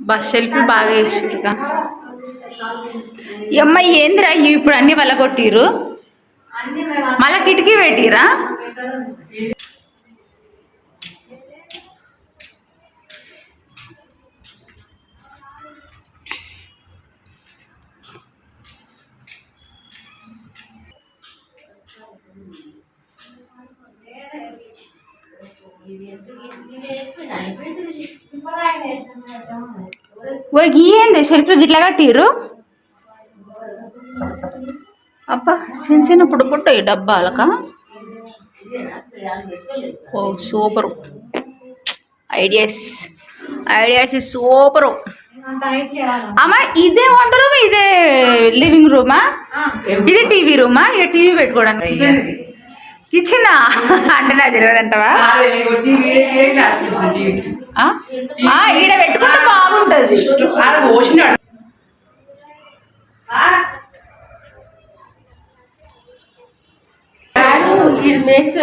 Bus selfie బాగా వేసిరుగా. అమ్మ ఏందిరా ఇప్పుడు అన్ని వల్ల కొట్టిరు, మళ్ళా కిటికీ పెట్టిరా. ఏంది సెల్ఫీ గిట్లా కట్టిర్రు. అబ్బా చిన్న చిన్న పుట్టు ఈ డబ్బాలక. ఓ సూపరు ఐడియాస్, ఐడియాస్ సూపరు. అమ్మ ఇదే వంట రూమ్, ఇదే లివింగ్ రూమా, ఇది టీవీ రూమా? ఇక టీవీ పెట్టుకోవడానికి కిచెనా అంటే నాకు తెలియదంటవా? ఈడ పెట్టుకుంటే బాగుంటది.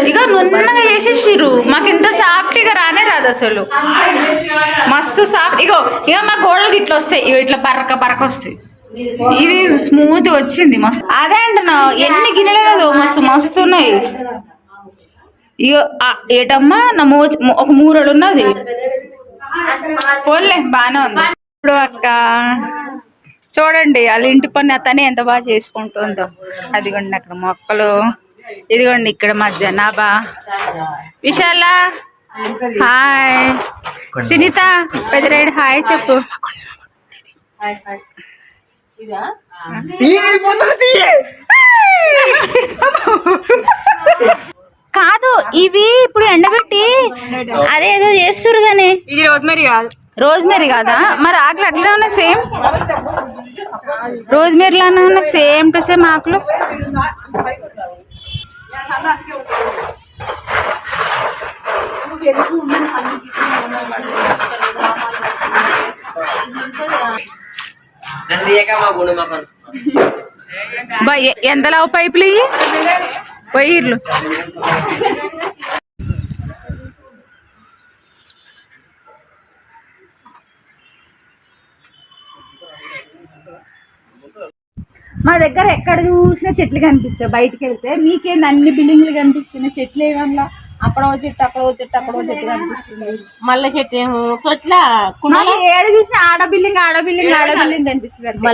ఇక నున్నగా చేసేసిర్రు, మాకు ఇంత సాఫ్ట్గా రానే రాదు అసలు. మస్తు సాఫ్ట్. ఇక మా గోడలకి ఇట్లా వస్తాయి, ఇట్లా బరక బరక వస్తాయి. ఇది స్మూత్ వచ్చింది మస్తు. అదే అంటున్నా, ఎన్ని గిన్నెలు లేదు మస్తు మస్తు ఉన్నాయి. ఇక ఏటమ్మా నా ఒక మూరడు ఉన్నది. పోన్లే బాగానే ఉంది. ఇప్పుడు అక్క చూడండి వాళ్ళ ఇంటి పని అతనే ఎంత బాగా చేసుకుంటుందో. అదిగోండి అక్కడ మొక్కలు, ఇదిగోండి ఇక్కడ మా జనాభా. విశాల హాయ్, సునీత పెద్దరాయుడు హాయ్ చెప్పు. కాదు ఇవి ఇప్పుడు ఎండబెట్టి అదేదో చేస్తురు గానీ రోజ్మెరీ కాదా? మరి ఆకులు అట్లనే ఉన్నాయి, సేమ్ రోజ్మెరీలానే ఉన్నాయి, సేమ్ టు సేమ్ ఆకులు. ఎంత లావు పైపులు ఇవి వైర్లు. మా దగ్గర ఎక్కడ చూసినా చెట్లు కనిపిస్తాయి. బయటికి వెళ్తే మీకేంది అన్ని బిల్డింగ్లు కనిపిస్తున్నాయి, చెట్లు ఏమన్నా అక్కడో చెట్టు అక్కడో చెట్టు అక్కడో చెట్టు కనిపిస్తుంది. మళ్ళీ చెట్టు ఏమో చెట్ల ఏడు చూసినా ఆడ బిల్డింగ్ ఆడ బిల్డింగ్ ఆడ బిల్డింగ్ కనిపిస్తుంది.